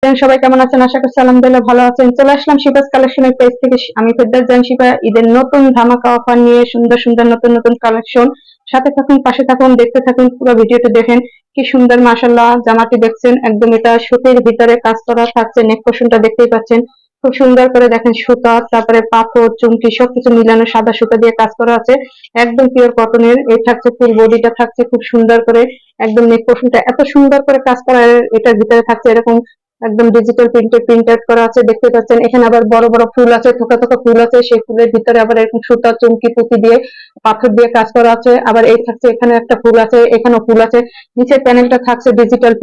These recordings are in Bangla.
সবাই কেমন আছেন? আশা করছি আলহামদুলিল্লাহ ভালো আছেন। চলে আসলাম শিবাস কালেকশনের পেজ থেকে। আমি ফেরদৌস জাহান শিবা। ঈদের নতুন ধামাকা অফার নিয়ে সুন্দর সুন্দর নতুন নতুন কালেকশন। সাথে থাকুন, পাশে থাকুন, দেখতে থাকুন, পুরো ভিডিওটা দেখেন। কি সুন্দর মাশাআল্লাহ জামাটি দেখছেন, একদম এটা সুতির ভিতরে কাজ করা থাকছে। নেক পোর্শনটা দেখতেই পাচ্ছেন, খুব সুন্দর করে দেখেন, সুতা, তারপরে পাথর, চুমকি সবকিছু মিলানো সাদা সুতা দিয়ে কাজ করা আছে। একদম পিওর কটনের এই থাকছে, ফুল বডিটা থাকছে খুব সুন্দর করে। একদম নেক পোর্শনটা এত সুন্দর করে কাজ করা, এটার ভিতরে থাকছে এরকম একদম ডিজিটাল প্রিন্টেড করা আছে, দেখতে পাচ্ছেন। এখানে আবার বড় বড় ফুল আছে, থোকা থোকা ফুল আছে, সেই ফুলের ভিতরে আবার এরকম সুতা, চুমকি, পুঁতি দিয়ে, পাথর দিয়ে কাজ করা আছে। আবার এই থাকছে, এখানে একটা ফুল আছে, এখানেও ফুল আছে। নিচের প্যানেলটা থাকছে ডিজিটাল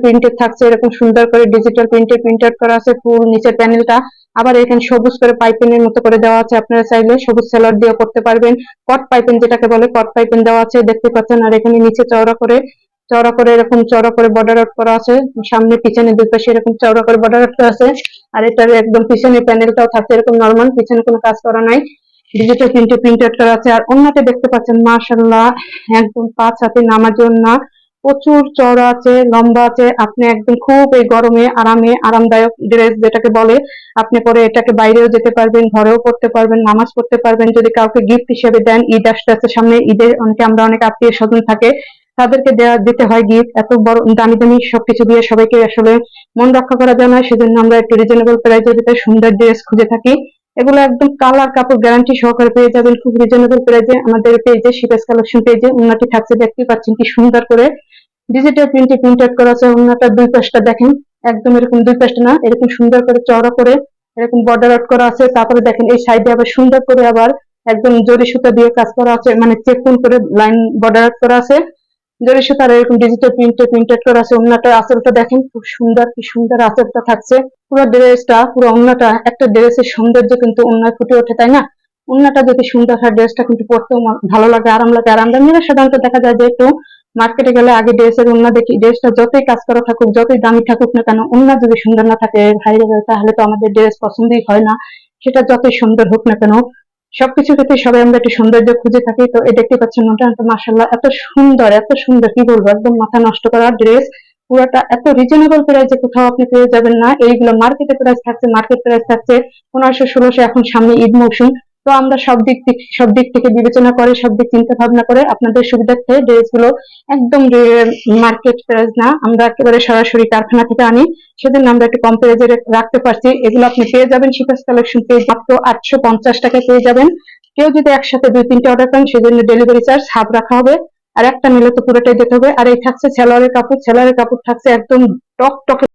প্রিন্টেড থাকছে, এরকম সুন্দর করে ডিজিটাল প্রিন্টেড করা আছে ফুল নিচের প্যানেলটা। আবার এখানে সবুজ করে পাইপিনের মতো করে দেওয়া আছে, আপনারা চাইলে সবুজ সেলার দিয়ে করতে পারবেন। কট পাইপিন যেটাকে বলে, কট পাইপিন দেওয়া আছে, দেখতে পাচ্ছেন। আর এখানে নিচে চওড়া করে এরকম চওড়া করে বর্ডার আউট করা আছে, সামনে পিছনে দুই পাশে এরকম চওড়া করে বর্ডার আউট করা আছে। আর এটার একদম পিছনে প্যানেলটাও থাকছে এরকম নরমাল, পিছনে কোনো কাজ করা নাই, ডিজিটাল প্রিন্টেড করা আছে। আর ওন্নাটা দেখতে পাচ্ছেন মাশাআল্লাহ, একদম 5 হাতে নামাজি ওন্না, প্রচুর চওড়া আছে, লম্বা আছে। আপনি একদম খুব এই গরমে আরামদায়ক ড্রেস যেটাকে বলে, আপনি পরে এটাকে বাইরেও যেতে পারবেন, ঘরেও পড়তে পারবেন, নামাজ পড়তে পারবেন। যদি কাউকে গিফট হিসেবে দেন, ঈদ আসতে সামনে, ঈদের অনেক আত্মীয় স্বজন থাকে, তাদেরকে দিতে হয় গিফট। এত বড় দামি দামি সবকিছু দিয়ে সবাইকে আসলে মন রক্ষা করা যায় না, সেজন্য আমরা একটু রিজনেবল প্রাইসের ভিতরে সুন্দর ড্রেস খুঁজে থাকি। এগুলো একদম কালার কাপড় গ্যারান্টি সহকারে পেয়ে যাবেন খুব রিজনেবল প্রাইসে আমাদের পেজে, শিবাস কালেকশন পেজে। উন্নতি থাকছে, দেখতে পাচ্ছেন কি সুন্দর করে ডিজিটাল প্রিন্টেড করা আছে। উন্নতার দুই পাশটা দেখেন, একদম এরকম দুই পাশটা না, এরকম সুন্দর করে চওড়া করে এরকম বর্ডার আউট করা আছে। তারপরে দেখেন এই সাইডে আবার সুন্দর করে আবার একদম জরি সুতা দিয়ে কাজ করা আছে, মানে চেকুন করে লাইন বর্ডার আউট করা আছে জরি সুতার, এরকম ডিজিটাল প্রিন্টেড করা আছে। ওন্নাটার আঁচলটা দেখেন, খুব সুন্দর, কি সুন্দর আঁচলটা থাকছে। পুরো ড্রেসটা, পুরো ওন্নাটা, একটা ড্রেসের সৌন্দর্য কিন্তু ওন্নায় ফুটে ওঠে, তাই না? ওন্নাটা যদি সুন্দর হয়, ড্রেসটা কিন্তু পরতেও ভালো লাগে, আরাম লাগে। আর আমরা সাধারণত দেখা যায় যে একটু মার্কেটে গেলে আগে ড্রেসের ওন্না দেখি, ড্রেসটা যতই কাজ করা থাকুক, যতই দামি থাকুক না কেন, ওন্না যদি সুন্দর না থাকে ভাই, তাহলে তো আমাদের ড্রেস পছন্দই হয় না, সেটা যতই সুন্দর হোক না কেন। সবকিছু ক্ষেত্রে সবাই আমরা একটু সৌন্দর্য খুঁজে থাকি। তো এই দেখতে পাচ্ছেন ওটা মাশাআল্লাহ এত সুন্দর, এত সুন্দর, কি বলবো, একদম মাথা নষ্ট করা ড্রেস। পুরোটা এত রিজনেবল প্রাইসে কোথাও আপনি পেয়ে যাবেন না। এইগুলো মার্কেট প্রাইস থাকছে 1500-1600। এখন সামনে ঈদ মৌসুম, তো আমরা সব দিক থেকে বিবেচনা করে, সব দিক চিন্তা ভাবনা করে আপনাদের সুবিধার্থে ড্রেস গুলো একদম মার্কেট প্রাইস না, আমরা একেবারে সরাসরি কারখানা থেকে আনি, সেজন্য আমরা একটু কম প্রাইজে রাখতে পারছি। এগুলো আপনি পেয়ে যাবেন শিবাস কালেকশন পেজ মাত্র 850 টাকায় পেয়ে যাবেন। কেউ যদি একসাথে 2-3টে অর্ডার করেন, সেজন্য ডেলিভারি চার্জ হাফ রাখা হবে। আর একটা নিলে তো পুরোটাই দিতে হবে। আর এই থাকছে সেলোয়ারের কাপড় থাকছে একদম টক টকে